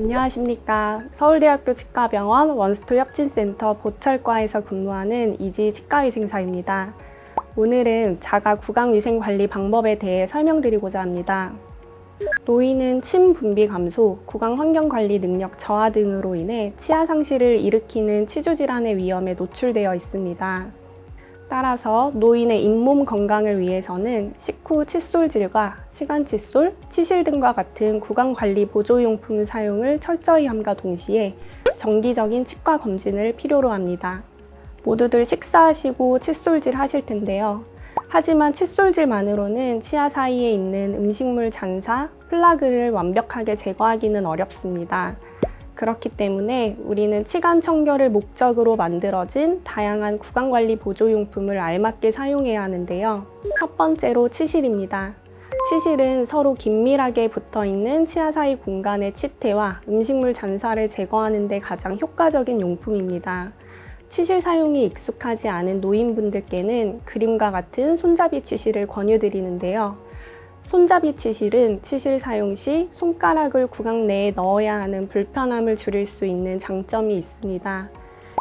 안녕하십니까. 서울대학교 치과병원 원스톱 협진센터 보철과에서 근무하는 이지 치과의생사입니다. 오늘은 자가 구강위생 관리 방법에 대해 설명드리고자 합니다. 노인은 침 분비 감소, 구강 환경 관리 능력 저하 등으로 인해 치아 상실을 일으키는 치주 질환의 위험에 노출되어 있습니다. 따라서 노인의 잇몸 건강을 위해서는 식후 칫솔질과 치간 칫솔, 치실 등과 같은 구강관리 보조용품 사용을 철저히 함과 동시에 정기적인 치과 검진을 필요로 합니다. 모두들 식사하시고 칫솔질 하실 텐데요. 하지만 칫솔질만으로는 치아 사이에 있는 음식물 잔사, 플라그를 완벽하게 제거하기는 어렵습니다. 그렇기 때문에 우리는 치간 청결을 목적으로 만들어진 다양한 구강관리 보조용품을 알맞게 사용해야 하는데요. 첫 번째로 치실입니다. 치실은 서로 긴밀하게 붙어있는 치아 사이 공간의 치태와 음식물 잔사를 제거하는 데 가장 효과적인 용품입니다. 치실 사용이 익숙하지 않은 노인분들께는 그림과 같은 손잡이 치실을 권유드리는데요. 손잡이 치실은 치실 사용 시 손가락을 구강 내에 넣어야 하는 불편함을 줄일 수 있는 장점이 있습니다.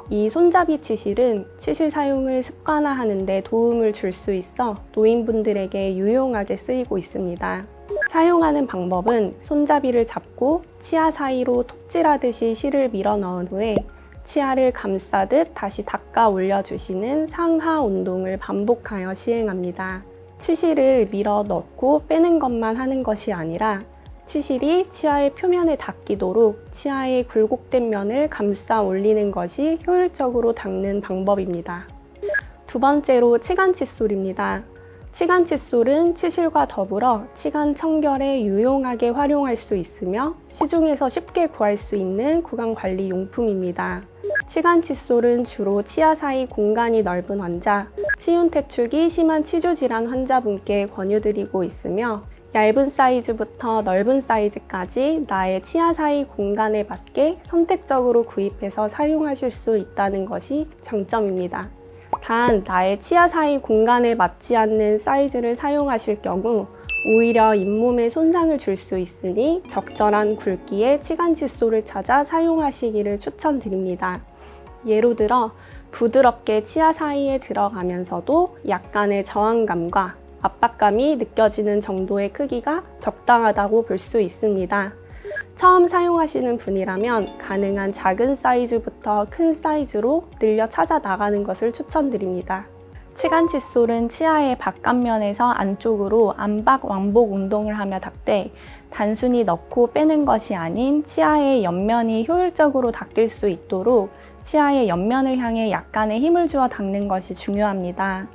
이 손잡이 치실은 치실 사용을 습관화하는 데 도움을 줄 수 있어 노인분들에게 유용하게 쓰이고 있습니다. 사용하는 방법은 손잡이를 잡고 치아 사이로 톱질하듯이 실을 밀어 넣은 후에 치아를 감싸듯 다시 닦아 올려주시는 상하 운동을 반복하여 시행합니다. 치실을 밀어 넣고 빼는 것만 하는 것이 아니라 치실이 치아의 표면에 닿기도록 치아의 굴곡된 면을 감싸 올리는 것이 효율적으로 닦는 방법입니다. 두 번째로 치간 칫솔입니다. 치간 칫솔은 치실과 더불어 치간 청결에 유용하게 활용할 수 있으며 시중에서 쉽게 구할 수 있는 구강관리 용품입니다. 치간 칫솔은 주로 치아 사이 공간이 넓은 환자, 치윤 퇴축이 심한 치주 질환 환자분께 권유드리고 있으며 얇은 사이즈부터 넓은 사이즈까지 나의 치아 사이 공간에 맞게 선택적으로 구입해서 사용하실 수 있다는 것이 장점입니다. 단, 나의 치아 사이 공간에 맞지 않는 사이즈를 사용하실 경우 오히려 잇몸에 손상을 줄 수 있으니 적절한 굵기의 치간 칫솔을 찾아 사용하시기를 추천드립니다. 예로 들어 부드럽게 치아 사이에 들어가면서도 약간의 저항감과 압박감이 느껴지는 정도의 크기가 적당하다고 볼 수 있습니다. 처음 사용하시는 분이라면 가능한 작은 사이즈부터 큰 사이즈로 늘려 찾아 나가는 것을 추천드립니다. 치간 칫솔은 치아의 바깥면에서 안쪽으로 안박 왕복 운동을 하며 닦되 단순히 넣고 빼는 것이 아닌 치아의 옆면이 효율적으로 닦일 수 있도록 치아의 옆면을 향해 약간의 힘을 주어 닦는 것이 중요합니다.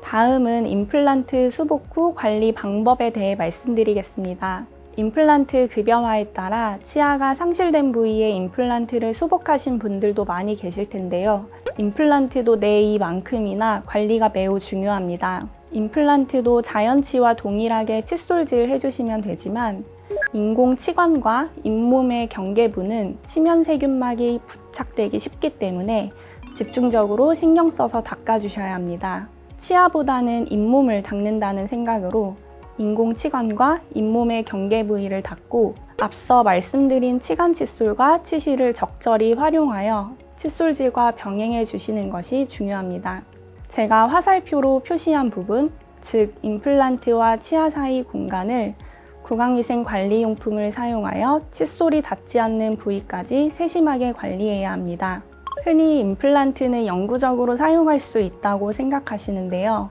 다음은 임플란트 수복 후 관리 방법에 대해 말씀드리겠습니다. 임플란트 급여화에 따라 치아가 상실된 부위에 임플란트를 수복하신 분들도 많이 계실 텐데요. 임플란트도 내 이만큼이나 관리가 매우 중요합니다. 임플란트도 자연치와 동일하게 칫솔질 해주시면 되지만 인공치관과 잇몸의 경계부는 치면세균막이 부착되기 쉽기 때문에 집중적으로 신경 써서 닦아주셔야 합니다. 치아보다는 잇몸을 닦는다는 생각으로 인공치관과 잇몸의 경계 부위를 닦고 앞서 말씀드린 치간 칫솔과 치실을 적절히 활용하여 칫솔질과 병행해 주시는 것이 중요합니다. 제가 화살표로 표시한 부분, 즉 임플란트와 치아 사이 공간을 구강위생 관리용품을 사용하여 칫솔이 닿지 않는 부위까지 세심하게 관리해야 합니다. 흔히 임플란트는 영구적으로 사용할 수 있다고 생각하시는데요.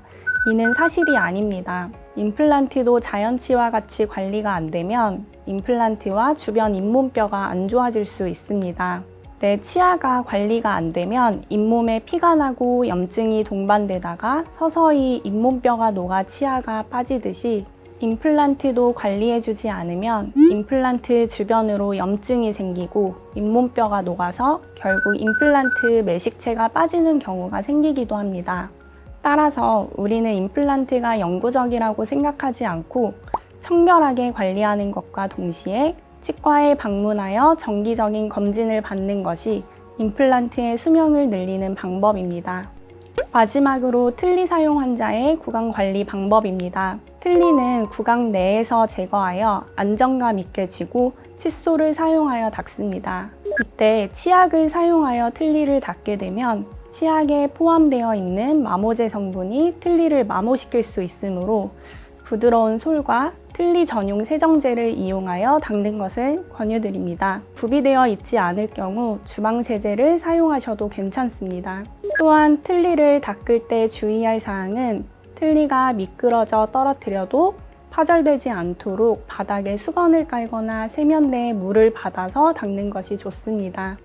이는 사실이 아닙니다. 임플란트도 자연치와 같이 관리가 안 되면 임플란트와 주변 잇몸뼈가 안 좋아질 수 있습니다. 내 치아가 관리가 안 되면 잇몸에 피가 나고 염증이 동반되다가 서서히 잇몸뼈가 녹아 치아가 빠지듯이 임플란트도 관리해주지 않으면 임플란트 주변으로 염증이 생기고 잇몸뼈가 녹아서 결국 임플란트 매식체가 빠지는 경우가 생기기도 합니다. 따라서 우리는 임플란트가 영구적이라고 생각하지 않고 청결하게 관리하는 것과 동시에 치과에 방문하여 정기적인 검진을 받는 것이 임플란트의 수명을 늘리는 방법입니다. 마지막으로 틀니 사용 환자의 구강 관리 방법입니다. 틀니는 구강 내에서 제거하여 안정감 있게 쥐고 칫솔을 사용하여 닦습니다. 이때 치약을 사용하여 틀니를 닦게 되면 치약에 포함되어 있는 마모제 성분이 틀니를 마모시킬 수 있으므로 부드러운 솔과 틀니 전용 세정제를 이용하여 닦는 것을 권유드립니다. 구비되어 있지 않을 경우 주방세제를 사용하셔도 괜찮습니다. 또한 틀니를 닦을 때 주의할 사항은 틀니가 미끄러져 떨어뜨려도 파절되지 않도록 바닥에 수건을 깔거나 세면대에 물을 받아서 닦는 것이 좋습니다.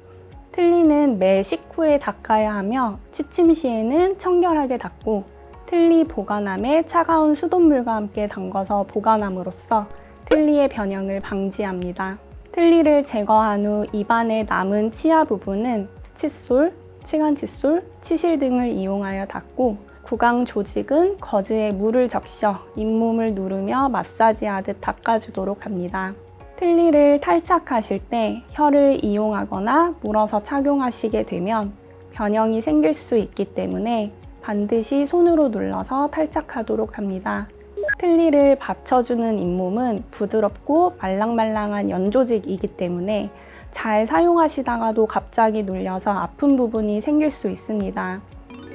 틀니는 매 식후에 닦아야 하며 취침 시에는 청결하게 닦고 틀니 보관함에 차가운 수돗물과 함께 담궈서 보관함으로써 틀니의 변형을 방지합니다. 틀니를 제거한 후 입안에 남은 치아 부분은 칫솔, 치간 칫솔, 치실 등을 이용하여 닦고 구강 조직은 거즈에 물을 적셔 잇몸을 누르며 마사지하듯 닦아주도록 합니다. 틀니를 탈착하실 때 혀를 이용하거나 물어서 착용하시게 되면 변형이 생길 수 있기 때문에 반드시 손으로 눌러서 탈착하도록 합니다. 틀니를 받쳐주는 잇몸은 부드럽고 말랑말랑한 연조직이기 때문에 잘 사용하시다가도 갑자기 눌려서 아픈 부분이 생길 수 있습니다.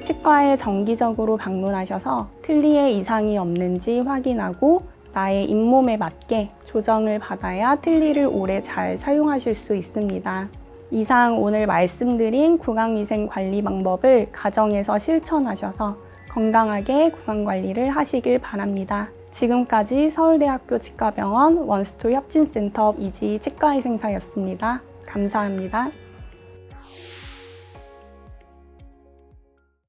치과에 정기적으로 방문하셔서 틀니에 이상이 없는지 확인하고 나의 잇몸에 맞게 조정을 받아야 틀니를 오래 잘 사용하실 수 있습니다. 이상 오늘 말씀드린 구강위생 관리 방법을 가정에서 실천하셔서 건강하게 구강관리를 하시길 바랍니다. 지금까지 서울대학교 치과병원 원스톱 협진센터 이지희 치과의생사였습니다. 감사합니다.